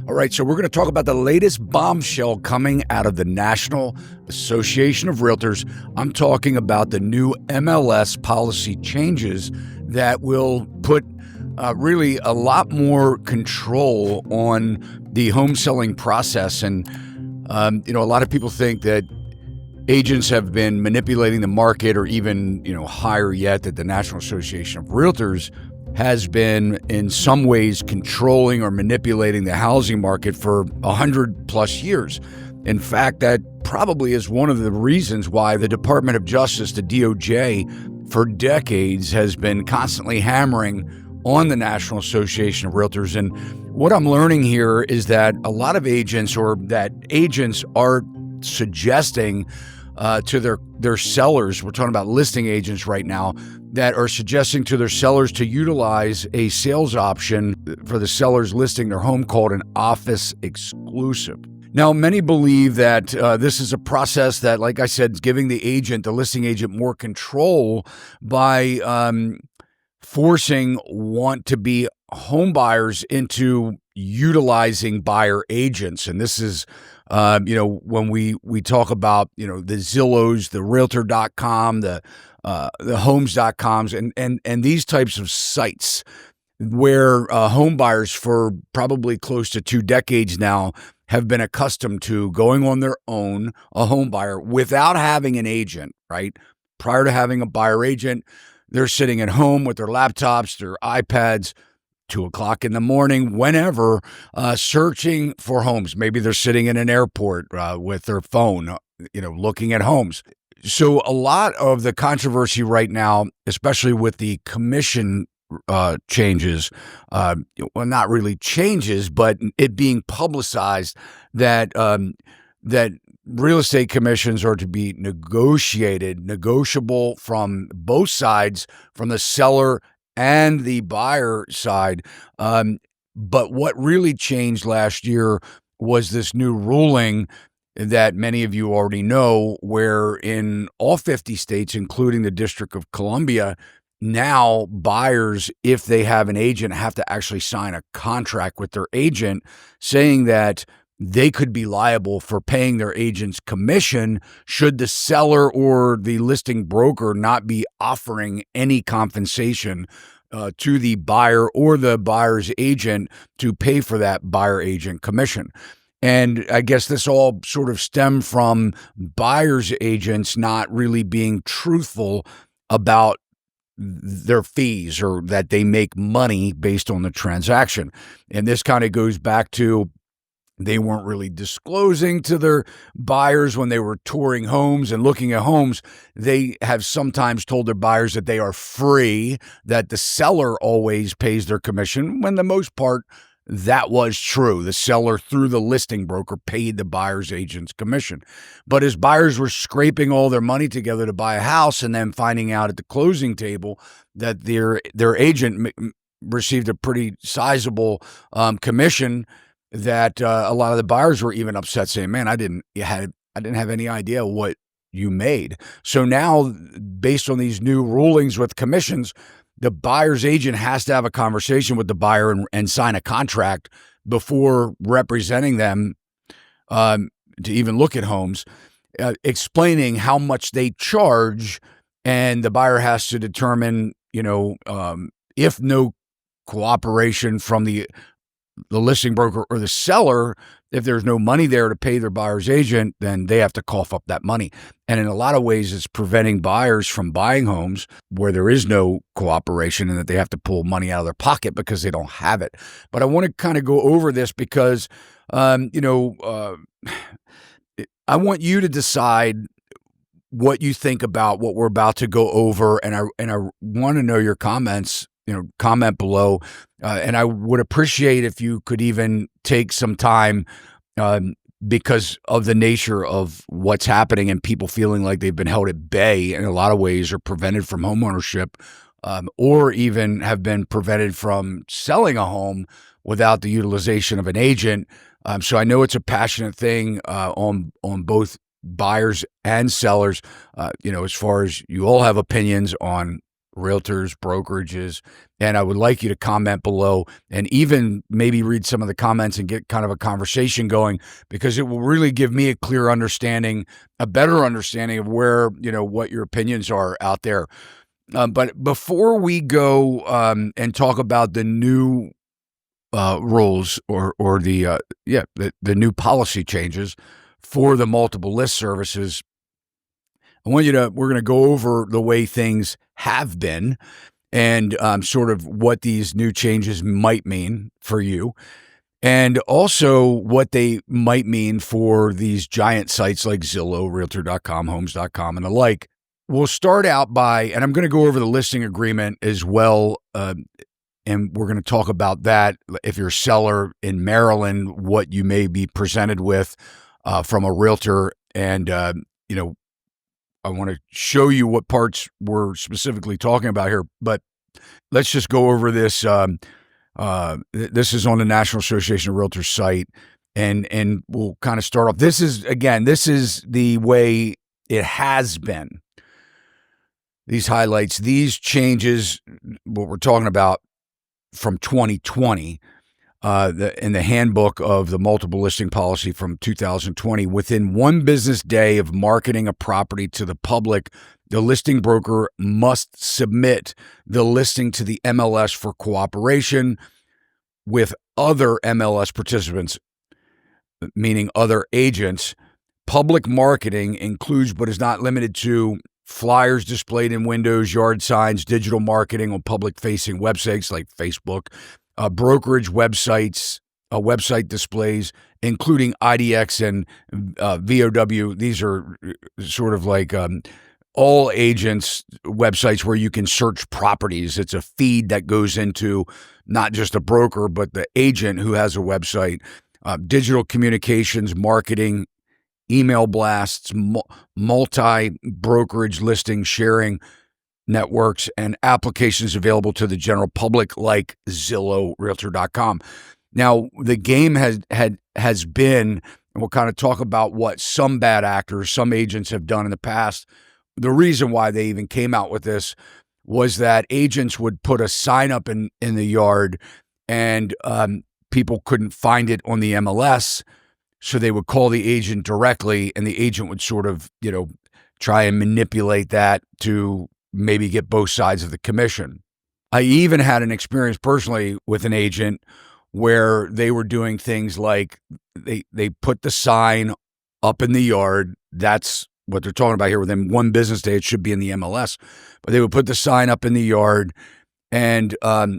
All right, so we're going to talk about the latest bombshell coming out of the National Association of Realtors. I'm talking about the new MLS policy changes that will put really a lot more control on the home selling process. And, a lot of people think that agents have been manipulating the market, or even, higher yet, that the National Association of Realtors has been in some ways controlling or manipulating the housing market for 100+ years. In fact, that probably is one of the reasons why the Department of Justice, the DOJ, for decades has been constantly hammering on the National Association of Realtors. And what I'm learning here is that a lot of agents, or that agents are suggesting to their sellers, we're talking about listing agents right now, that are suggesting to their sellers to utilize a sales option for the sellers listing their home called an office exclusive. Now, many believe that this is a process that, like I said, is giving the listing agent, more control by forcing want-to-be home buyers into utilizing buyer agents. And this is, when we talk about, the Zillows, the Realtor.com, the Homes.coms, and these types of sites where home buyers for probably close to 2 decades now have been accustomed to going on their own, a home buyer, without having an agent, right? Prior to having a buyer agent, they're sitting at home with their laptops, their iPads, 2:00 in the morning, whenever, searching for homes. Maybe they're sitting in an airport with their phone, looking at homes. So a lot of the controversy right now, especially with the commission changes, not really changes, but it being publicized that that real estate commissions are to be negotiable from both sides, from the seller and the buyer side. But what really changed last year was this new ruling that many of you already know, where in all 50 states, including the District of Columbia, now buyers, if they have an agent, have to actually sign a contract with their agent saying that they could be liable for paying their agent's commission should the seller or the listing broker not be offering any compensation to the buyer or the buyer's agent to pay for that buyer agent commission. And I guess this all sort of stemmed from buyer's agents not really being truthful about their fees, or that they make money based on the transaction. And this kind of goes back to, they weren't really disclosing to their buyers when they were touring homes and looking at homes. They have sometimes told their buyers that they are free, that the seller always pays their commission, when the most part that was true. The seller, through the listing broker, paid the buyer's agent's commission. But as buyers were scraping all their money together to buy a house, and then finding out at the closing table that their agent received a pretty sizable commission, that a lot of the buyers were even upset, saying, "Man, I didn't have any idea what you made." So now, based on these new rulings with commissions, the buyer's agent has to have a conversation with the buyer and sign a contract before representing them to even look at homes, explaining how much they charge, and the buyer has to determine, if no cooperation from the listing broker or the seller, if there's no money there to pay their buyer's agent, then they have to cough up that money. And in a lot of ways, it's preventing buyers from buying homes where there is no cooperation, and that they have to pull money out of their pocket because they don't have it. But I want to kind of go over this because, I want you to decide what you think about what we're about to go over. And I want to know your comments. Comment below. And I would appreciate if you could even take some time, because of the nature of what's happening and people feeling like they've been held at bay in a lot of ways, or prevented from homeownership, or even have been prevented from selling a home without the utilization of an agent. So I know it's a passionate thing on both buyers and sellers, as far as you all have opinions on realtors, brokerages, and I would like you to comment below and even maybe read some of the comments and get kind of a conversation going, because it will really give me a clear understanding, a better understanding of where, what your opinions are out there. But before we go and talk about the new rules or the new policy changes for the multiple list services, we're going to go over the way things have been and sort of what these new changes might mean for you, and also what they might mean for these giant sites like Zillow, Realtor.com, Homes.com, and the like. We'll start out and I'm going to go over the listing agreement as well, and we're going to talk about that. If you're a seller in Maryland, what you may be presented with from a realtor, and I want to show you what parts we're specifically talking about here, but let's just go over this. This is on the National Association of Realtors site, and we'll kind of start off. This is the way it has been. These highlights, these changes, what we're talking about from 2020, in the handbook of the multiple listing policy from 2020, within 1 business day of marketing a property to the public, the listing broker must submit the listing to the MLS for cooperation with other MLS participants, meaning other agents. Public marketing includes but is not limited to flyers displayed in windows, yard signs, digital marketing on public-facing websites like Facebook, brokerage websites, website displays, including IDX and VOW. These are sort of like all agents' websites where you can search properties. It's a feed that goes into not just a broker, but the agent who has a website. Digital communications, marketing, email blasts, multi-brokerage listing sharing networks, and applications available to the general public like Zillow, Realtor.com. Now, the game has been, and we'll kind of talk about what some bad actors, some agents have done in the past. The reason why they even came out with this was that agents would put a sign up in the yard, and people couldn't find it on the MLS. So they would call the agent directly, and the agent would sort of, try and manipulate that to maybe get both sides of the commission. I even had an experience personally with an agent where they were doing things like they put the sign up in the yard. That's what they're talking about here. Within 1 business day, it should be in the MLS. But they would put the sign up in the yard, and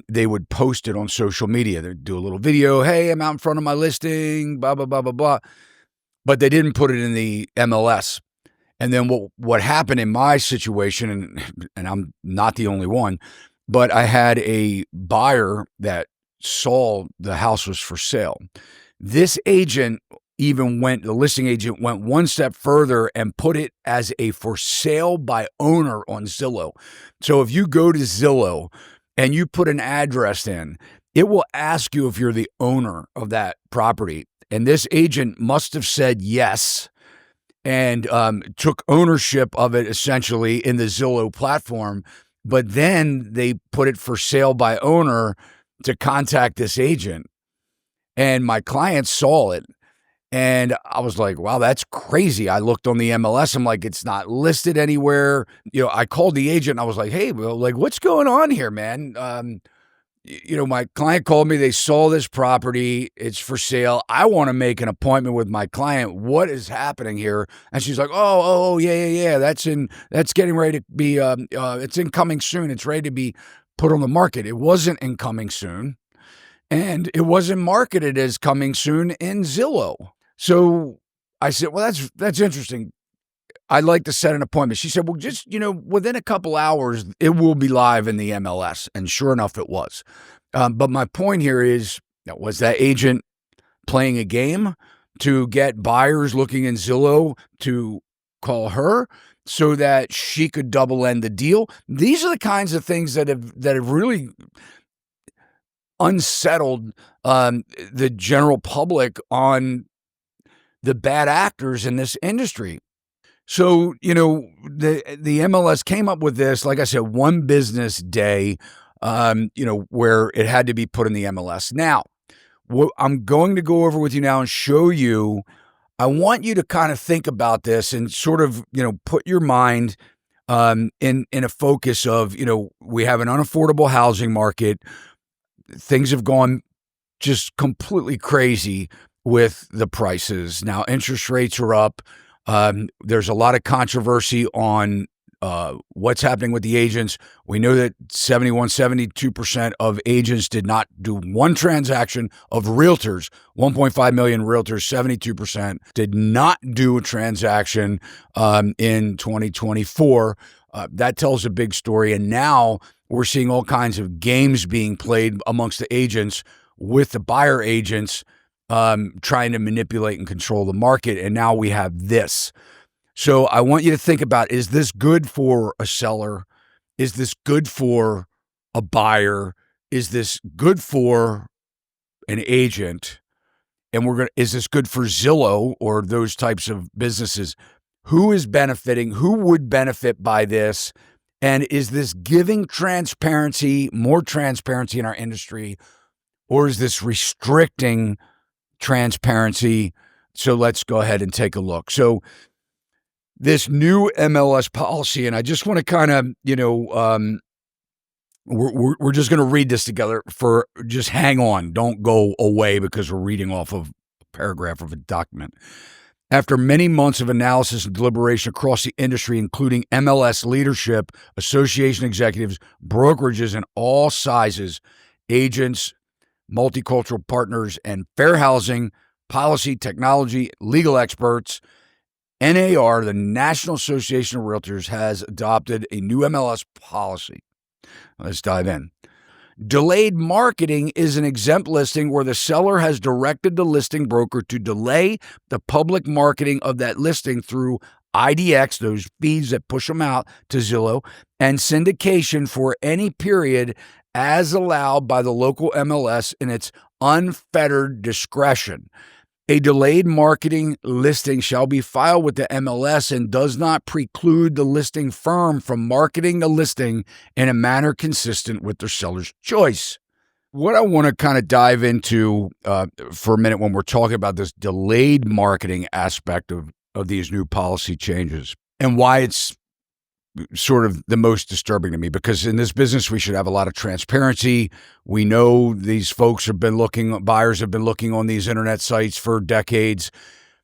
they would post it on social media. They'd do a little video. Hey, I'm out in front of my listing, blah, blah, blah, blah, blah. But they didn't put it in the MLS. And then what happened in my situation, and I'm not the only one, but I had a buyer that saw the house was for sale. This agent the listing agent went 1 step further and put it as a for sale by owner on Zillow. So if you go to Zillow and you put an address in, it will ask you if you're the owner of that property. And this agent must have said yes and took ownership of it essentially in the Zillow platform. But then they put it for sale by owner to contact this agent. And my client saw it. And I was like, wow, that's crazy. I looked on the MLS. I'm like, it's not listed anywhere. I called the agent and I was like, hey, well, like, what's going on here, man? My client called me. They saw this property. It's for sale. I want to make an appointment with my client. What is happening here? And she's like, oh, yeah. That's getting ready to be, it's incoming soon. It's ready to be put on the market. It wasn't incoming soon. And it wasn't marketed as coming soon in Zillow. So I said, well, that's interesting. I'd like to set an appointment. She said, well, just, within a couple hours, it will be live in the MLS. And sure enough, it was. But my point here is, was that agent playing a game to get buyers looking in Zillow to call her so that she could double end the deal? These are the kinds of things that have really unsettled the general public on the bad actors in this industry. So, the MLS came up with this, like I said, one business day, where it had to be put in the MLS. Now, what I'm going to go over with you now and show you, I want you to kind of think about this and sort of, put your mind in a focus of, we have an unaffordable housing market. Things have gone just completely crazy with the prices. Now, interest rates are up. There's a lot of controversy on what's happening with the agents. We know that 72% of agents did not do one transaction. Of realtors, 1.5 million realtors, 72% did not do a transaction in 2024. That tells a big story. And now we're seeing all kinds of games being played amongst the agents with the buyer agents trying to manipulate and control the market. And now we have this. So I want you to think about, is this good for a seller? Is this good for a buyer? Is this good for an agent? And is this good for Zillow or those types of businesses? Who is benefiting? Who would benefit by this? And is this giving transparency, more transparency in our industry, or is this restricting transparency? So let's go ahead and take a look. So this new MLS policy, and I just want to kind of, we're just going to read this together for, just hang on. Don't go away because we're reading off of a paragraph of a document. After many months of analysis and deliberation across the industry, including MLS leadership, association executives, brokerages in all sizes, agents, multicultural partners, and fair housing, policy, technology, legal experts, NAR, the National Association of Realtors, has adopted a new MLS policy. Let's dive in. Delayed marketing is an exempt listing where the seller has directed the listing broker to delay the public marketing of that listing through IDX, those feeds that push them out to Zillow, and syndication for any period as allowed by the local MLS in its unfettered discretion. A delayed marketing listing shall be filed with the MLS and does not preclude the listing firm from marketing the listing in a manner consistent with their seller's choice. What I want to kind of dive into for a minute when we're talking about this delayed marketing aspect of these new policy changes and why it's sort of the most disturbing to me, because in this business, we should have a lot of transparency. We know these buyers have been looking on these internet sites for decades,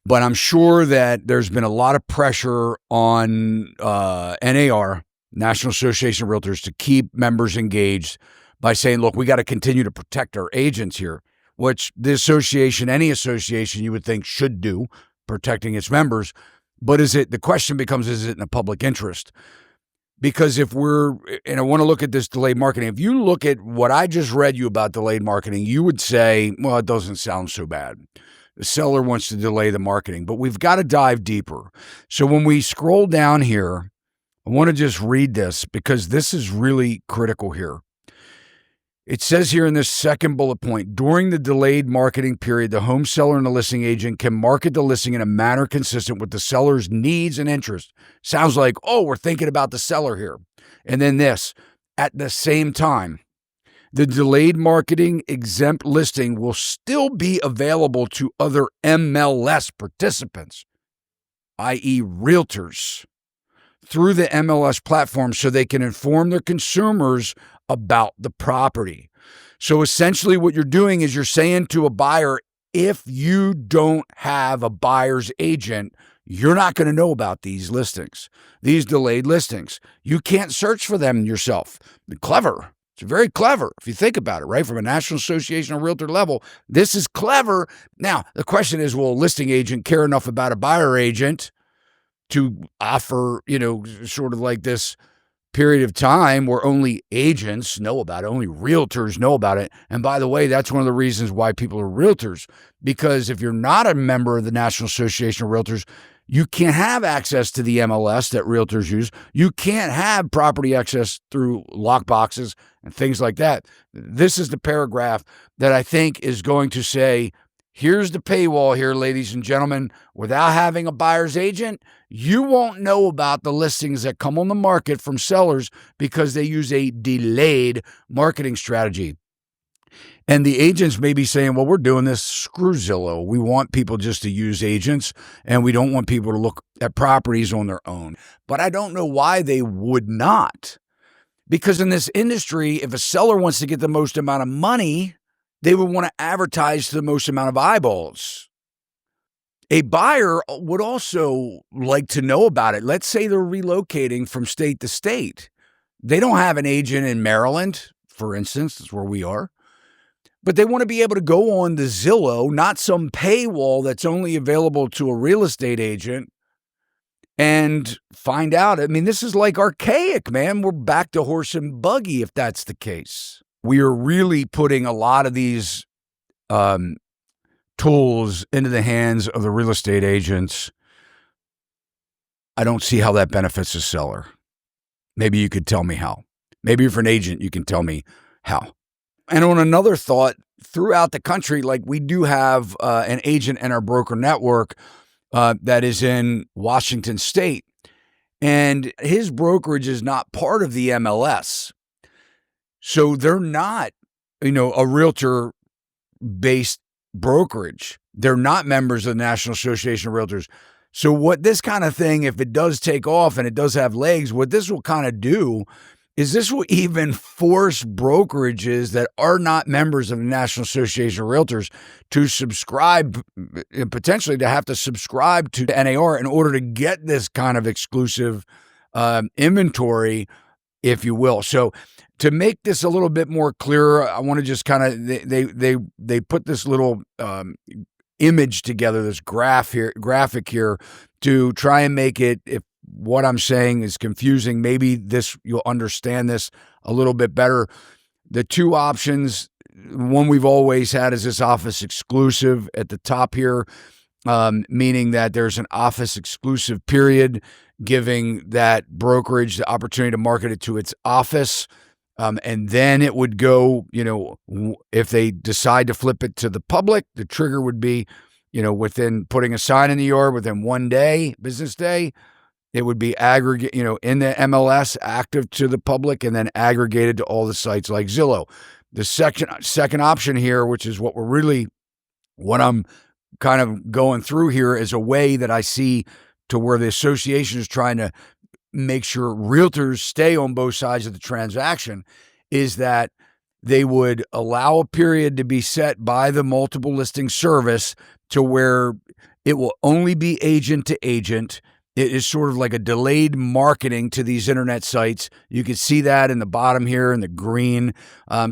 but I'm sure that there's been a lot of pressure on NAR, National Association of Realtors, to keep members engaged by saying, look, we got to continue to protect our agents here, which any association you would think should do, protecting its members. But the question becomes, is it in the public interest? Because and I want to look at this delayed marketing. If you look at what I just read you about delayed marketing, you would say, well, it doesn't sound so bad. The seller wants to delay the marketing, but we've got to dive deeper. So when we scroll down here, I want to just read this because this is really critical here. It says here in this second bullet point, during the delayed marketing period, the home seller and the listing agent can market the listing in a manner consistent with the seller's needs and interests. Sounds like, oh, we're thinking about the seller here. And then this, at the same time, the delayed marketing exempt listing will still be available to other MLS participants, i.e. realtors, through the MLS platform so they can inform their consumers about the property. So essentially what you're doing is you're saying to a buyer, if you don't have a buyer's agent, you're not going to know about these listings, these delayed listings. You can't search for them yourself. Clever. It's very clever if you think about it, right? From a National Association of Realtor level, this is clever. Now, the question is, will a listing agent care enough about a buyer agent to offer, sort of like this period of time where only agents know about it, only realtors know about it. And by the way, that's one of the reasons why people are realtors, because if you're not a member of the National Association of Realtors, you can't have access to the MLS that realtors use. You can't have property access through lockboxes and things like that. This is the paragraph that I think is going to say, Here's the paywall here, ladies and gentlemen. Without having a buyer's agent, you won't know about the listings that come on the market from sellers because they use a delayed marketing strategy. And the agents may be saying, well, we're doing this, screw Zillow. We want people just to use agents, and we don't want people to look at properties on their own. But I don't know why they would not. Because in this industry, if a seller wants to get the most amount of money, they would want to advertise to the most amount of eyeballs. A buyer would also like to know about it. Let's say they're relocating from state to state. They don't have an agent in Maryland, for instance, that's where we are. But they want to be able to go on the Zillow, not some paywall that's only available to a real estate agent, and find out. I mean, this is like archaic, man. We're back to horse and buggy if that's the case. We are really putting a lot of these tools into the hands of the real estate agents. I don't see how that benefits the seller. Maybe you could tell me how. Maybe if you're an agent, you can tell me how. And on another thought, throughout the country, like we do have an agent in our broker network that is in Washington State, and his brokerage is not part of the MLS. So they're not, a realtor-based brokerage. They're not members of the National Association of Realtors. So what this kind of thing, if it does take off and it does have legs, what this will kind of do is this will even force brokerages that are not members of the National Association of Realtors to subscribe, and potentially to have to subscribe to the NAR in order to get this kind of exclusive inventory, if you will. So to make this a little bit more clear, I want to just kind of, they put this little image together, this graphic here to try and make it, if what I'm saying is confusing, maybe you'll understand this a little bit better. The two options, one we've always had is this office exclusive at the top here, meaning that there's an office exclusive period, giving that brokerage the opportunity to market it to its office. And then it would go, if they decide to flip it to the public, the trigger would be, within putting a sign in the yard within 1 day, business day. It would be aggregate, in the MLS, active to the public, and then aggregated to all the sites like Zillow. The second option here, which is what I'm kind of going through here, is a way that I see to where the association is trying to make sure realtors stay on both sides of the transaction, is that they would allow a period to be set by the multiple listing service to where it will only be agent to agent. It is sort of like a delayed marketing to these internet sites. You can see that in the bottom here in the green.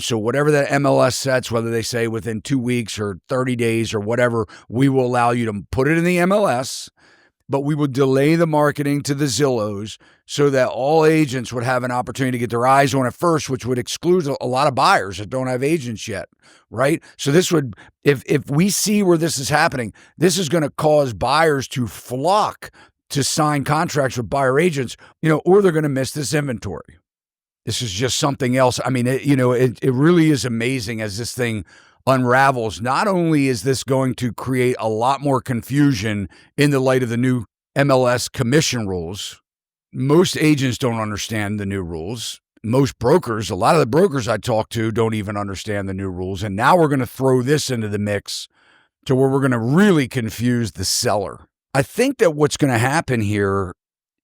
So whatever that MLS sets, whether they say within 2 weeks or 30 days or whatever, we will allow you to put it in the MLS, but we would delay the marketing to the Zillows so that all agents would have an opportunity to get their eyes on it first, which would exclude a lot of buyers that don't have agents yet, right? So this would, if we see where this is happening, this is going to cause buyers to flock to sign contracts with buyer agents, or they're going to miss this inventory. This is just something else. I mean, it really is amazing as this thing unravels. Not only is this going to create a lot more confusion in the light of the new MLS commission rules. Most agents don't understand the new rules. Most brokers, a lot of the brokers I talk to don't even understand the new rules. And now we're going to throw this into the mix to where we're going to really confuse the seller. I think that what's going to happen here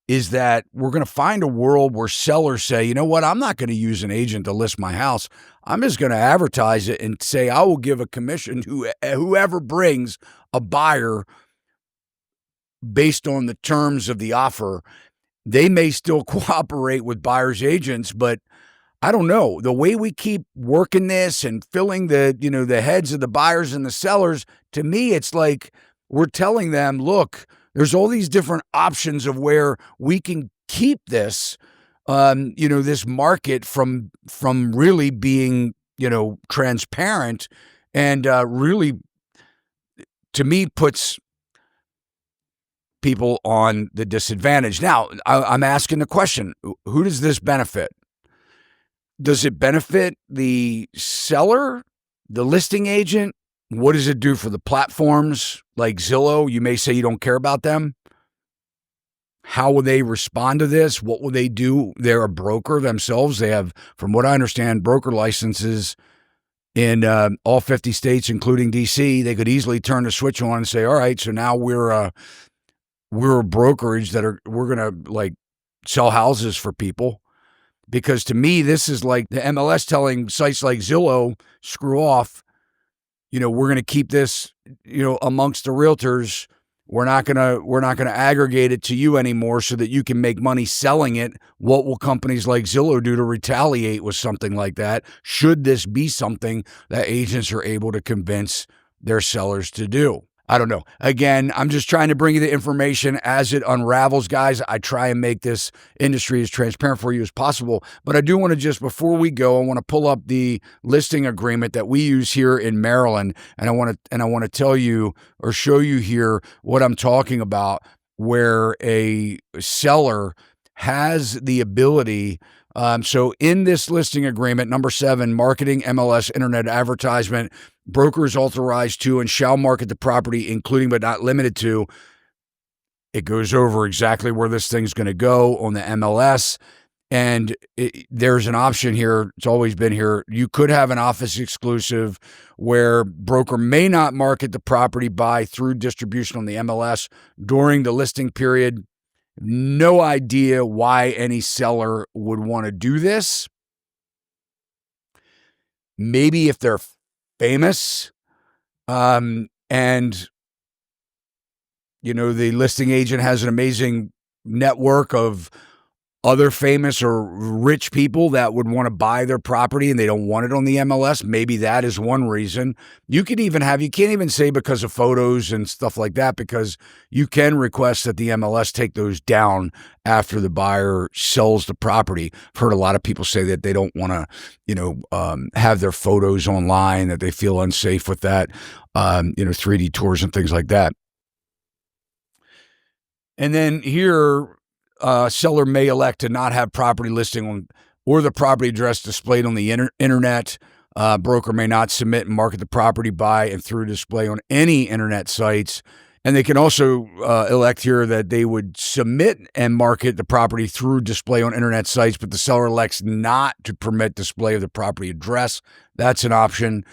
is that we're going to find a world where sellers say, you know what, I'm not going to use an agent to list my house. I'm just going to advertise it and say I will give a commission to whoever brings a buyer based on the terms of the offer. They may still cooperate with buyers agents, but I don't know. The way we keep working this and filling the heads of the buyers and the sellers, to me, it's like we're telling them, look, there's all these different options of where we can keep this, this market from really being, transparent, and really, to me, puts people on the disadvantage. Now, I'm asking the question, who does this benefit? Does it benefit the seller, the listing agent, What does it do for the platforms like Zillow? You may say you don't care about them. How will they respond to this? What will they do? They're a broker themselves. They have, from what I understand, broker licenses in all 50 states, including DC. They could easily turn the switch on and say, all right, so now we're a brokerage we're going to like sell houses for people. Because to me, this is like the MLS telling sites like Zillow, screw off. We're going to keep this, amongst the realtors. We're not going to aggregate it to you anymore so that you can make money selling it. What will companies like Zillow do to retaliate with something like that? Should this be something that agents are able to convince their sellers to do? I don't know. Again, I'm just trying to bring you the information as it unravels, guys. I try and make this industry as transparent for you as possible. But I do want to just, before we go, I want to pull up the listing agreement that we use here in Maryland. And I want to tell you or show you here what I'm talking about, where a seller has the ability. So in this listing agreement, number 7, marketing MLS internet advertisement, brokers authorized to and shall market the property, including but not limited to. It goes over exactly where this thing's going to go on the MLS. And there's an option here. It's always been here. You could have an office exclusive where broker may not market the property by through distribution on the MLS during the listing period. No idea why any seller would want to do this. Maybe if they're famous, and the listing agent has an amazing network of other famous or rich people that would want to buy their property and they don't want it on the MLS. Maybe that is one reason. You can't even say because of photos and stuff like that, because you can request that the MLS take those down after the buyer sells the property. I've heard a lot of people say that they don't want to, have their photos online, that they feel unsafe with that, 3D tours and things like that. And then here, seller may elect to not have property listing on or the property address displayed on the internet. Broker may not submit and market the property by and through display on any internet sites. And they can also elect here that they would submit and market the property through display on internet sites, but the seller elects not to permit display of the property address. That's an option.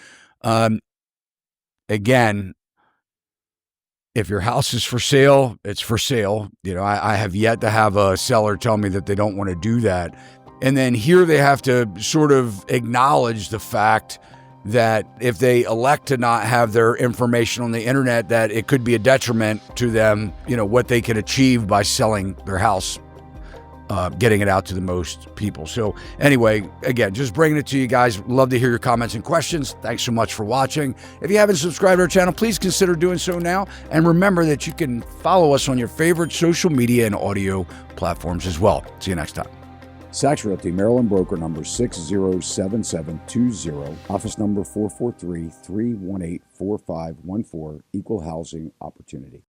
Again, if your house is for sale, it's for sale. I have yet to have a seller tell me that they don't want to do that. And then here they have to sort of acknowledge the fact that if they elect to not have their information on the internet, that it could be a detriment to them, what they can achieve by selling their house, getting it out to the most people. So anyway, again, just bringing it to you guys. Love to hear your comments and questions. Thanks so much for watching. If you haven't subscribed to our channel, please consider doing so now. And remember that you can follow us on your favorite social media and audio platforms as well. See you next time. Sachs Realty, Maryland broker number 607720, office number 443-318-4514, equal housing opportunity.